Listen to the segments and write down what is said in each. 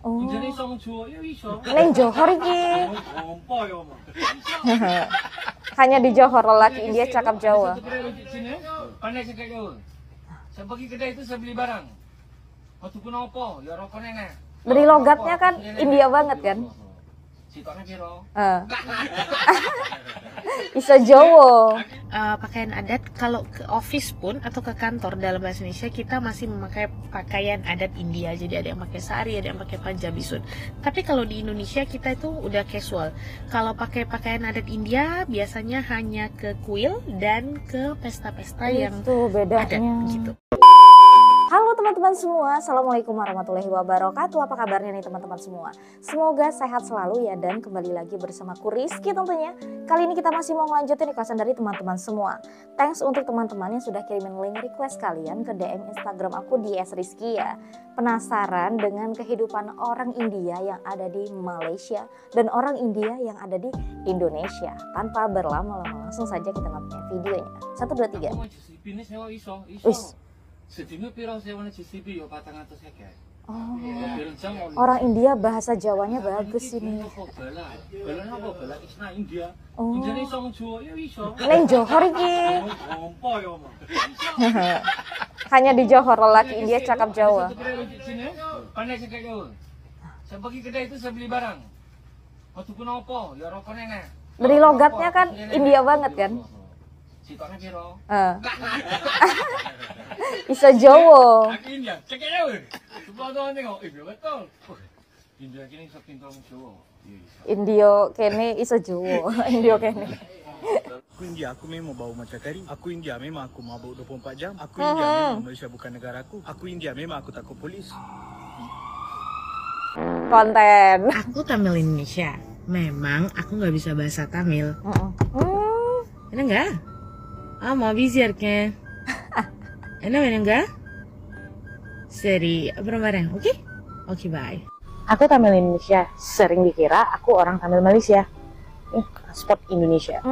Oh. Neng Johor iki. Hanya di Johor lelaki India cakap Jawa. Pandai cakap Jawa. Saya pergi kedai itu saya beli barang. Waktu pun apa? Ya rokok nenek. Dari logatnya kan India banget kan? Sitoknya piro? Bisa Jawa. Pakaian adat kalau ke office pun atau ke kantor dalam bahasa Indonesia kita masih memakai pakaian adat India. Jadi ada yang pakai sari, ada yang pakai Punjabi suit. Tapi kalau di Indonesia kita itu udah casual. Kalau pakai pakaian adat India biasanya hanya ke kuil dan ke pesta-pesta yang Itu bedanya. ada gitu. Halo teman-teman semua, Assalamualaikum warahmatullahi wabarakatuh. Apa kabarnya nih teman-teman semua? Semoga sehat selalu ya, dan kembali lagi bersama aku Rizky tentunya. Kali ini kita masih mau melanjutin requestan dari teman-teman semua. Thanks untuk teman-teman yang sudah kirimin link request kalian ke DM Instagram aku di @rizky ya. Penasaran dengan kehidupan orang India yang ada di Malaysia dan orang India yang ada di Indonesia? Tanpa berlama-lama langsung saja kita nonton videonya. 1, 2, 3. Wis. Sedino piro sewane CCP yo 400 hektar. Oh, orang India bahasa Jawanya bagus ini. Bala apa bala Isna India. Oh. Injane iso Jawa ya iso. Neng Johor iki. Ngompo yo, Mas. Hanya di Johor lelaki India cakap Jawa. Pandai cakap Jawa. Saya pergi kedai itu saya beli barang. Waktu pun apa? Ya rokok nenek. Dari logatnya kan India banget kan? Sitoknya piro? Bisa Jawa. Aku India, cakap Jawa. Coba tuan tengok, betul. India kini iso pintar Jawa. Indio kene iso Jawa. Indio kene. Aku India, aku memang bau macam kari. Aku India, memang aku mabuk 24 jam. Aku India, memang Malaysia bukan negara aku. Aku India, memang aku takut polis. Konten. Aku Tamil Indonesia. Memang aku nggak bisa bahasa Tamil. Enak nggak? Mau biar ke? Enak nggak? Seri bareng-bareng, oke? Oke, bye. Aku Tamil Indonesia. Sering dikira aku orang Tamil Malaysia. Paspor Indonesia.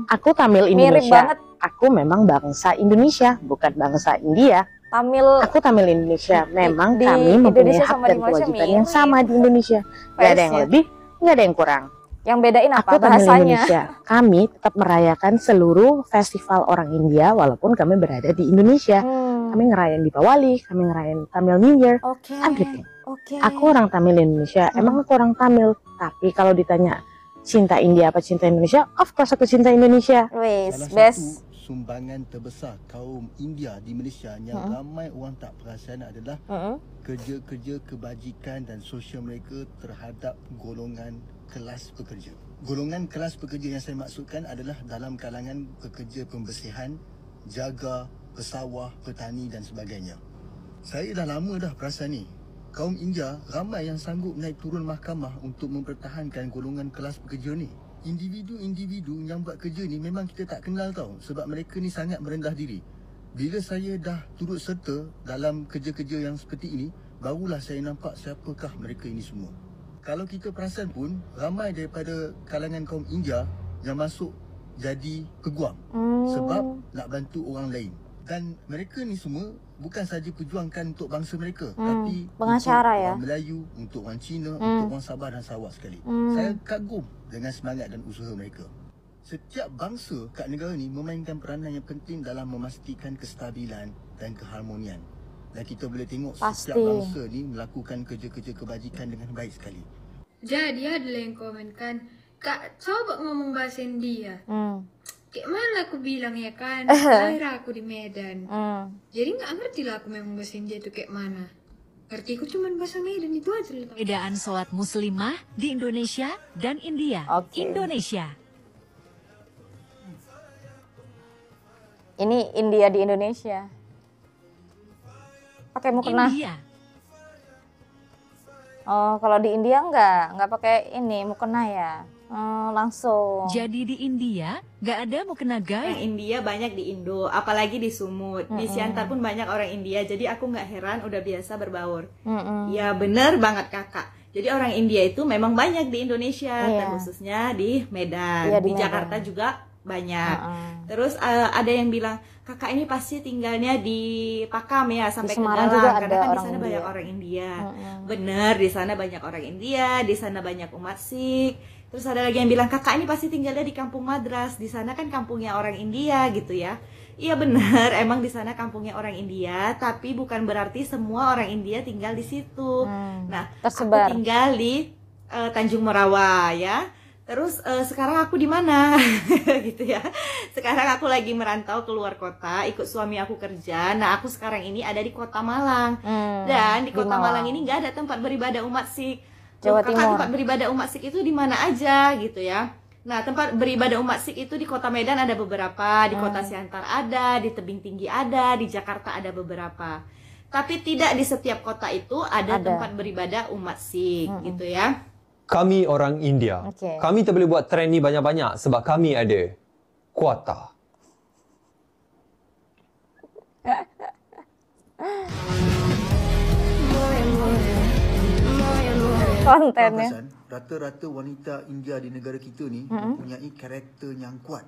Aku Tamil Mirip Indonesia. banget. Aku memang bangsa Indonesia, bukan bangsa India. Tamil. Aku Tamil Indonesia. Memang Di kami mempunyai Indonesia hak sama dan di Malaysia kewajiban yang mirip. sama di Indonesia. Gak ada yang Face-nya. lebih, gak ada yang kurang. Yang bedain apa? Aku Tamil Bahasanya. Indonesia. Kami tetap merayakan seluruh festival orang India walaupun kami berada di Indonesia. Kami ngerayain Deepawali, kami ngerayain Tamil New Year, Oke. everything. Oke. Aku orang Tamil Indonesia. Emang aku orang Tamil. Tapi kalau ditanya cinta India apa cinta Indonesia, of course aku cinta Indonesia. Wis, Salah best. satu sumbangan terbesar kaum India di Malaysia yang ramai orang tak perasan adalah kerja-kerja kebajikan dan sosial mereka terhadap golongan kelas pekerja. Golongan kelas pekerja yang saya maksudkan adalah dalam kalangan pekerja pembersihan, jaga, pesawah, petani dan sebagainya. Saya dah lama dah perasan ni. Kaum India ramai yang sanggup naik turun mahkamah untuk mempertahankan golongan kelas pekerja ni. Individu-individu yang buat kerja ni memang kita tak kenal tau, sebab mereka ni sangat merendah diri. Bila saya dah turut serta dalam kerja-kerja yang seperti ini, barulah saya nampak siapakah mereka ini semua. Kalau kita perasan pun, ramai daripada kalangan kaum India yang masuk jadi peguam sebab nak bantu orang lain. Dan mereka ni semua bukan saja perjuangkan untuk bangsa mereka, tapi pengacara untuk ya. orang Melayu, untuk orang Cina, untuk orang Sabah dan Sarawak sekali. Saya kagum dengan semangat dan usaha mereka. Setiap bangsa kat negara ni memainkan peranan yang penting dalam memastikan kestabilan dan keharmonian. Dan kita boleh tengok setiap Pasti. bangsa ni melakukan kerja-kerja kebajikan dengan baik sekali. Jadi ada yang komen kan, Kak coba ngomong bahasa India. Kayak mana aku bilang ya kan, lahir aku di Medan. Jadi nggak ngerti lah aku memang bahasa India itu kayak mana. Ngerti aku cuma bahasa Medan itu aja. Perbedaan sholat muslimah di Indonesia dan India. Oke. Indonesia. Ini India di Indonesia. Pakai mukena. India. Oh, kalau di India nggak pakai ini mukena ya. Langsung. Jadi di India nggak ada mukena Orang guys. India banyak di Indo, apalagi di Sumut. Di Siantar pun banyak orang India, jadi aku nggak heran udah biasa berbaur. Ya bener banget kakak. Jadi orang India itu memang banyak di Indonesia, Iya. terkhususnya di Medan. Iya, di di Medan. Jakarta juga banyak. Terus ada yang bilang kakak ini pasti tinggalnya di Pakam ya sampai ke Semarang Galang juga karena ada kan di orang sana India. banyak orang India. Bener, di sana banyak orang India, di sana banyak umat Sikh. Terus ada lagi yang bilang kakak ini pasti tinggalnya di Kampung Madras, di sana kan kampungnya orang India gitu ya. Iya bener, emang di sana kampungnya orang India, tapi bukan berarti semua orang India tinggal di situ. Nah, tersebar. aku tinggal di Tanjung Merawa ya. Terus sekarang aku di mana? gitu ya. Sekarang aku lagi merantau keluar kota, ikut suami aku kerja. Nah, aku sekarang ini ada di Kota Malang. Dan di Kota Malang ini nggak ada tempat beribadah umat Sikh. Jawa Kakak, Timur. tempat beribadah umat Sikh itu di mana aja gitu ya. Nah, tempat beribadah umat Sikh itu di Kota Medan ada beberapa, di Kota Siantar ada, di Tebing Tinggi ada, di Jakarta ada beberapa. Tapi tidak di setiap kota itu ada tempat beribadah umat Sikh gitu ya. Kami orang India. Kami tak boleh buat trend ni banyak-banyak sebab kami ada kuota. Kontennya. Rata-rata wanita India di negara kita ni mempunyai karakter yang kuat.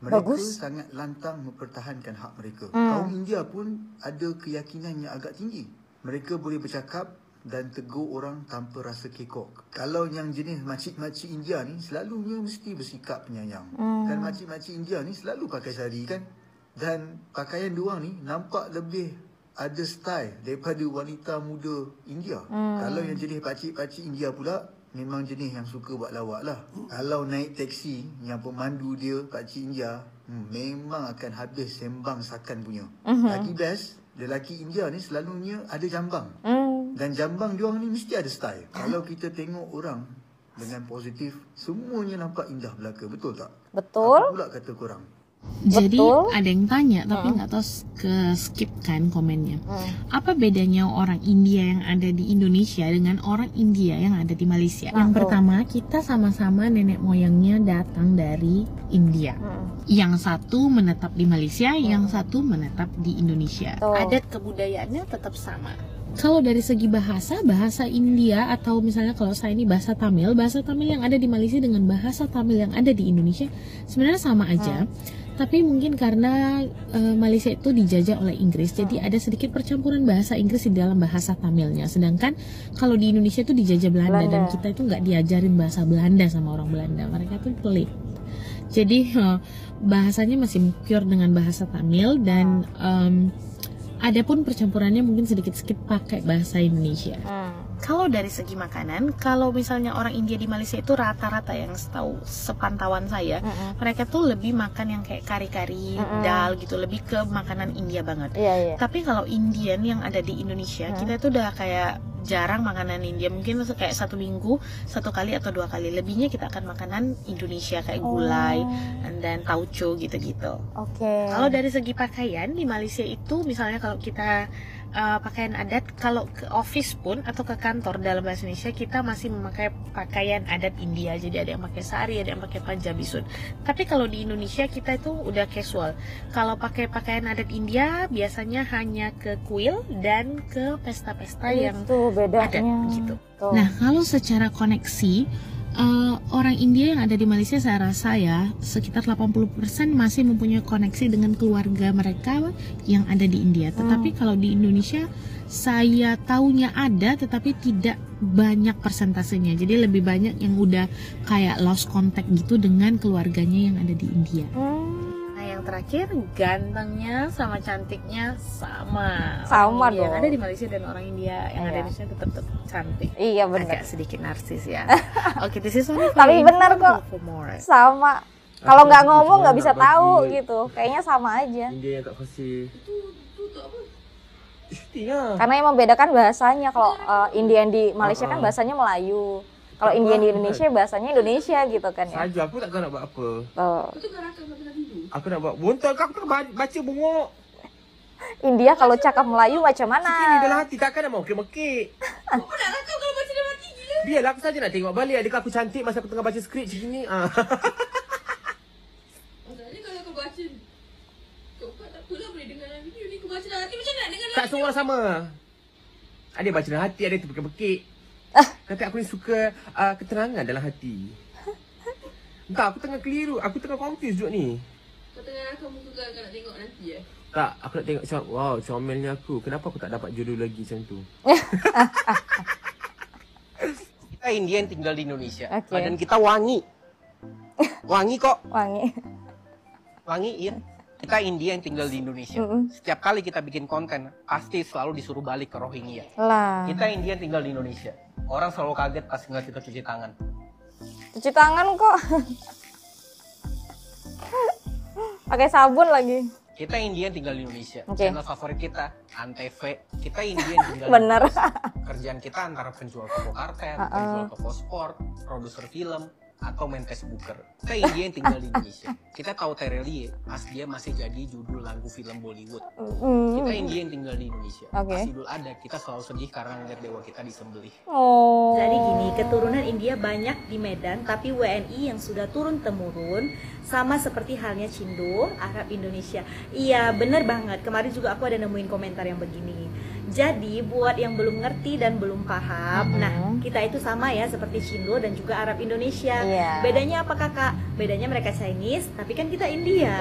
Mereka sangat lantang mempertahankan hak mereka. Kaum India pun ada keyakinan yang agak tinggi. Mereka boleh bercakap dan tegur orang tanpa rasa kekok. Kalau yang jenis makcik-makcik India ni selalunya mesti bersikap penyayang. Dan makcik-makcik India ni selalu pakai sari kan. Dan pakaian diorang ni nampak lebih ada style daripada wanita muda India. Kalau yang jenis pakcik-pakcik India pula memang jenis yang suka buat lawak lah. Kalau naik teksi yang pemandu dia pakcik India, memang akan habis sembang sakan punya. Lagi best, lelaki India ni selalunya ada jambang. Dan jambang diorang ni mesti ada style. Kalau kita tengok orang dengan positif, semuanya nampak indah belaka. Betul tak? Betul. Apa pula kata korang? Jadi Betul. ada yang tanya tapi nggak tahu ke skip kan komennya. Apa bedanya orang India yang ada di Indonesia dengan orang India yang ada di Malaysia? Yang pertama, kita sama-sama nenek moyangnya datang dari India. Yang satu menetap di Malaysia, yang satu menetap di Indonesia. Adat kebudayaannya tetap sama. Kalau dari segi bahasa, bahasa India atau misalnya kalau saya ini bahasa Tamil yang ada di Malaysia dengan bahasa Tamil yang ada di Indonesia sebenarnya sama aja. Tapi mungkin karena Malaysia itu dijajah oleh Inggris, jadi ada sedikit percampuran bahasa Inggris di dalam bahasa Tamilnya. Sedangkan kalau di Indonesia itu dijajah Belanda dan kita itu nggak diajarin bahasa Belanda sama orang Belanda. Mereka tuh pelit. Jadi bahasanya masih pure dengan bahasa Tamil dan ada pun percampurannya mungkin sedikit-sedikit pakai bahasa Indonesia. Kalau dari segi makanan, kalau misalnya orang India di Malaysia itu rata-rata yang setahu sepantauan saya, mereka tuh lebih makan yang kayak kari-kari, dal gitu, lebih ke makanan India banget. Tapi kalau Indian yang ada di Indonesia, kita tuh udah kayak jarang makanan India, mungkin kayak 1 minggu 1 kali atau 2 kali. Lebihnya kita akan makanan Indonesia kayak gulai dan tauco gitu-gitu. Kalau dari segi pakaian di Malaysia itu, misalnya kalau kita pakaian adat, kalau ke office pun atau ke kantor dalam bahasa Indonesia kita masih memakai pakaian adat India. Jadi ada yang pakai sari, ada yang pakai panjabi suit. Tapi kalau di Indonesia kita itu udah casual. Kalau pakai pakaian adat India biasanya hanya ke kuil dan ke pesta-pesta yang adat gitu. Nah, kalau secara koneksi orang India yang ada di Malaysia saya rasa ya sekitar 80% masih mempunyai koneksi dengan keluarga mereka yang ada di India. Tetapi kalau di Indonesia saya taunya ada tetapi tidak banyak persentasenya. Jadi lebih banyak yang udah kayak lost contact gitu dengan keluarganya yang ada di India. Yang terakhir, gantengnya sama cantiknya sama Sama dong. Yang ada di Malaysia dan orang India yang ada di Indonesia tetap cantik. Iya benar. Agak sedikit narsis ya. Oke, this is only Tapi benar kok. Sama. Kalau nggak ngomong nggak bisa tahu gitu. Kayaknya sama aja. India yang tak fasih. Karena yang membedakan bahasanya. Kalau Indian di Malaysia kan bahasanya Melayu. Kalau Indian di Indonesia bahasanya Indonesia gitu kan ya. Saja aku takkan nak buat apa. Aku nak buat bontot, aku nak baca bungok. India kalau cakap Melayu macam mana? Ini dalam hati takkan nak mau mekik. Apa nak rakam kalau baca dalam hati gila? Biarlah aku saja nak tengok balik adakah aku cantik masa aku tengah baca skrip macam ni. Masalahnya kalau kau baca kau tak apalah boleh dengar dalam video ni. Kau baca dalam hati macam nak dengar dalam Tak semua orang sama. Ada baca dalam hati, ada terpekik-pekik. Tapi aku ni suka keterangan dalam hati. Entah, aku tengah keliru. Aku tengah confused juga ni. Kau tengah kamu juga nak tengok nanti ya? Tak, aku nak tengok wow, comelnya aku. Kenapa aku tak dapat jodoh lagi macam tu? Kita Indian tinggal di Indonesia. Badan kita wangi. Wangi kok. Wangi, iya. Kita Indian tinggal di Indonesia. Setiap kali kita bikin konten, pasti selalu disuruh balik ke Rohingya. Kita Indian tinggal di Indonesia. Orang selalu kaget pas ngeliat kita cuci tangan. Cuci tangan kok. Pakai sabun lagi. Kita Indian tinggal di Indonesia. Channel favorit kita, Antv. Kita Indian tinggal di Indonesia. Kerjaan kita antara penjual toko karton, penjual toko sport, produser film, atau main Facebooker. Kita Indian tinggal di Indonesia. Kita tahu Terelie pas dia masih jadi judul lagu film Bollywood. Kita Indian tinggal di Indonesia. Pas Idul Adha kita selalu sedih karena ngeliat dewa kita disembelih. Jadi gini, keturunan India banyak di Medan, tapi WNI yang sudah turun temurun sama seperti halnya Cindo, Arab Indonesia. Iya, bener banget. Kemarin juga aku ada nemuin komentar yang begini. Jadi buat yang belum ngerti dan belum paham, nah kita itu sama ya seperti Cindo dan juga Arab Indonesia. Bedanya apa kakak? Bedanya mereka Chinese, tapi kan kita India,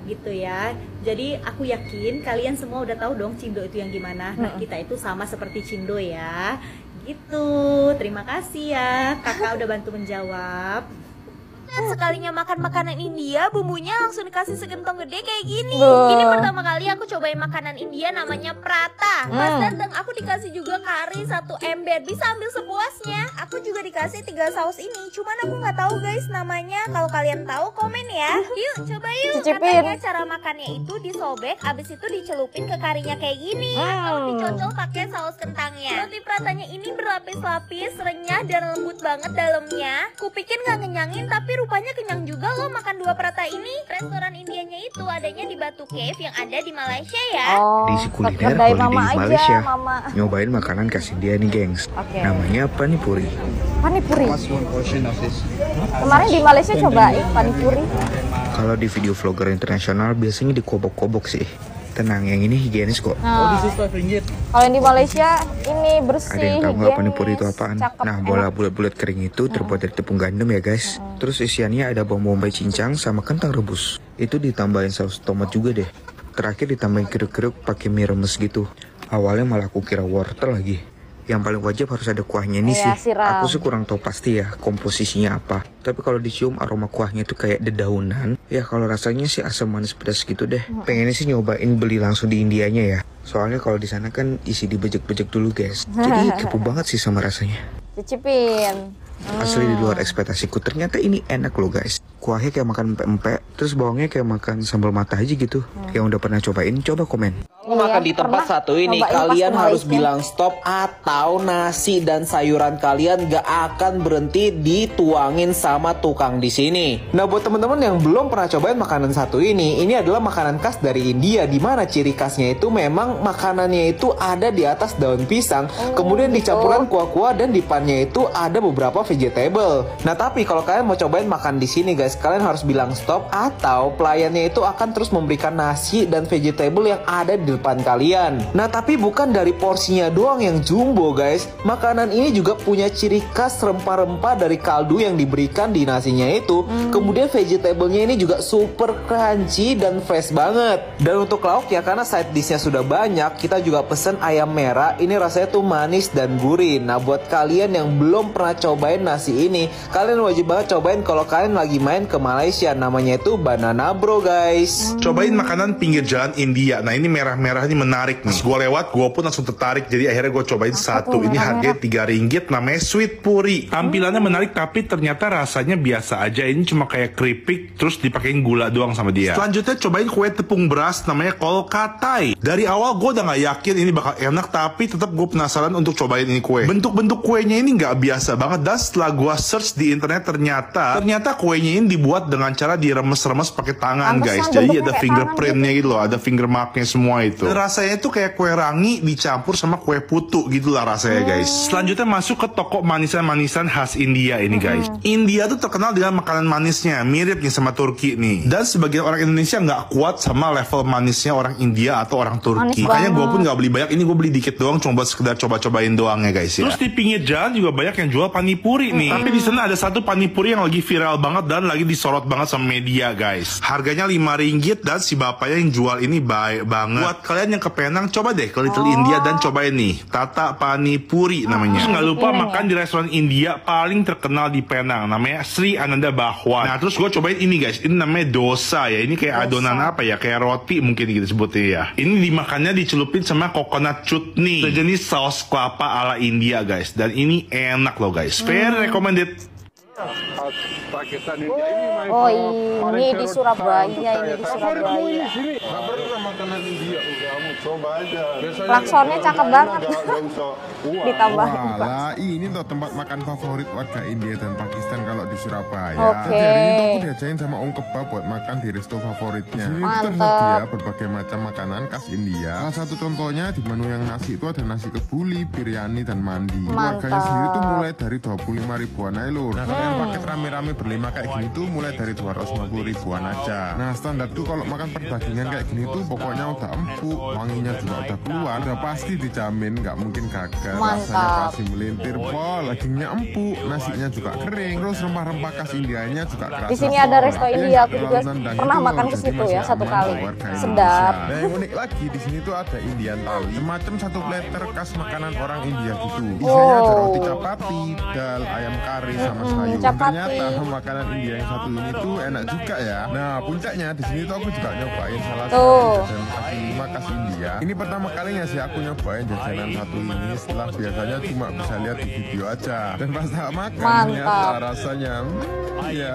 gitu ya. Jadi aku yakin kalian semua udah tahu dong Cindo itu yang gimana. Nah kita itu sama seperti Cindo ya, gitu. Terima kasih ya kakak udah bantu menjawab. Sekalinya makan makanan India, bumbunya langsung dikasih segentong gede kayak gini. Ini pertama kali aku cobain makanan India namanya prata. Pas datang aku dikasih juga kari 1 ember, bisa ambil sepuasnya. Aku juga dikasih 3 saus ini, cuman aku nggak tahu guys namanya. Kalau kalian tahu komen ya. Yuk coba yuk. Katanya cara makannya itu disobek, abis itu dicelupin ke karinya kayak gini. Kalau dicocol pakai saus kentangnya. Roti pratanya ini berlapis-lapis, renyah dan lembut banget dalamnya. Kupikir nggak ngenyangin, tapi rupanya kenyang juga loh makan 2 prata ini. Restoran Indianya itu adanya di Batu Cave yang ada di Malaysia ya. Di kuliner holiday Malaysia. Nyobain makanan khas India nih gengs. Namanya panipuri. Panipuri. Kemarin di Malaysia cobain panipuri. Kalau di video vlogger internasional biasanya dikobok-kobok sih. Tenang, yang ini higienis kok. Kalau yang di Malaysia ini bersih. Ada yang tahu nggak panipuri itu apaan? Nah, bola bulat-bulat kering itu terbuat dari tepung gandum ya guys. Terus isiannya ada bawang bombay cincang sama kentang rebus. Itu ditambahin saus tomat juga deh. Terakhir ditambahin keruk-keruk pakai mie remes gitu. Awalnya malah aku kira wortel lagi. Yang paling wajib harus ada kuahnya nih sih. Aku sih kurang tahu pasti ya komposisinya apa. Tapi kalau dicium aroma kuahnya itu kayak dedaunan. Ya kalau rasanya sih asam manis pedas gitu deh. Pengennya sih nyobain beli langsung di Indianya ya. Soalnya kalau di sana kan isi dibejek-bejek dulu guys. Jadi kepo banget sih sama rasanya. Cicipin. Asli di luar ekspektasiku. Ternyata ini enak loh guys. Kuahnya kayak makan empek-empek. Terus bawangnya kayak makan sambal mata aja gitu. Yang udah pernah cobain, coba komen. Kalau makan di tempat satu ini, kalian harus bilang stop atau nasi dan sayuran kalian gak akan berhenti dituangin sama tukang di sini. Nah, buat teman-teman yang belum pernah cobain makanan satu ini adalah makanan khas dari India, di mana ciri khasnya itu memang makanannya itu ada di atas daun pisang, kemudian dicampuran kuah-kuah dan di depannya itu ada beberapa vegetable. Nah, tapi kalau kalian mau cobain makan di sini guys, kalian harus bilang stop atau pelayannya itu akan terus memberikan nasi dan vegetable yang ada di depan kalian. Nah, tapi bukan dari porsinya doang yang jumbo guys. Makanan ini juga punya ciri khas rempah-rempah dari kaldu yang diberikan di nasinya itu. Kemudian vegetable-nya ini juga super crunchy dan fresh banget. Dan untuk lauk ya, karena side dish-nya sudah banyak, kita juga pesen ayam merah. Ini rasanya tuh manis dan gurih. Nah, buat kalian yang belum pernah cobain nasi ini, kalian wajib banget cobain kalau kalian lagi main ke Malaysia. Namanya itu Banana Bro guys. Cobain makanan pinggir jalan India. Nah, ini merah-merah ini menarik nih. Gue lewat, gue pun langsung tertarik. Jadi akhirnya gue cobain satu. Ini harganya RM3, namanya Sweet Puri. Tampilannya menarik tapi ternyata rasanya biasa aja. Ini cuma kayak keripik terus dipakein gula doang sama dia. Selanjutnya cobain kue tepung beras namanya Kolkatai. Dari awal gue udah gak yakin ini bakal enak, tapi tetap gue penasaran untuk cobain ini kue. Bentuk-bentuk kuenya ini gak biasa banget. Dan setelah gue search di internet, ternyata kuenya ini dibuat dengan cara diremes-remes pakai tangan guys. Jadi ada fingerprintnya gitu loh, ada finger marknya semua itu. itu. Rasanya itu kayak kue rangi dicampur sama kue putu gitulah rasanya guys. Selanjutnya masuk ke toko manisan-manisan khas India ini guys. India tuh terkenal dengan makanan manisnya, mirip nih sama Turki nih. Dan sebagian orang Indonesia nggak kuat sama level manisnya orang India atau orang Turki. Makanya gue pun nggak beli banyak, ini gue beli dikit doang, cuma buat sekedar coba-cobain doang ya guys ya. Terus di pinggir jalan juga banyak yang jual panipuri nih. Tapi di sana ada satu panipuri yang lagi viral banget dan lagi disorot banget sama media guys. Harganya Rp5 dan si bapaknya yang jual ini baik banget. Buat kalian yang ke Penang, coba deh ke Little India dan cobain nih Tata Panipuri namanya. Terus nggak lupa makan di restoran India paling terkenal di Penang, namanya Sri Ananda Bhawang. Nah terus gue cobain ini guys, ini namanya dosa ya. Ini kayak adonan apa ya, kayak roti mungkin gitu sebutnya ya. Ini dimakannya dicelupin sama coconut chutney, sejenis saus kelapa ala India guys. Dan ini enak loh guys, very recommended. Oh ini di Surabaya, ini di Surabaya. Makanan India kamu coba aja. Klaksonnya cakep banget. Ditambahin lah, ini tuh tempat makan favorit warga India dan Pakistan kalau di Surabaya. Oke. Jadi hari ini aku diajain sama Om Kebab buat makan di resto favoritnya. Di sini tersedia berbagai macam makanan khas India. Salah satu contohnya di menu yang nasi itu ada nasi kebuli, biryani dan mandi. Harganya sendiri tuh mulai dari 25 ribuan aja lho. Nah kalian paket rame-rame berlima kayak gini tuh mulai dari 250 ribuan aja. Nah standar tuh kalau makan perbagingan kayak gini tuh pokoknya udah empuk, wanginya juga udah keluar, udah pasti dijamin nggak mungkin gagal. Rasanya pasti melintir pol, dagingnya empuk, nasinya juga kering, terus rempah-rempah khas Indianya juga kerasa. Di sini ada resto India, aku juga pernah makan ke situ ya satu kali. Sedap. Nah yang unik lagi di sini tuh ada Indian thali, semacam satu platter khas makanan orang India gitu. Isinya ada roti chapati, dal, ayam kari sama sayur. Ternyata makanan India yang satu ini tuh enak juga ya. Nah puncaknya di sini tuh aku juga nyobain salah satu jajanan kaki lima khas India. Ini pertama kalinya sih aku nyobain jajanan satu ini setelah biasanya cuma bisa lihat di video aja. Dan pas tak makan ternyata rasanya ya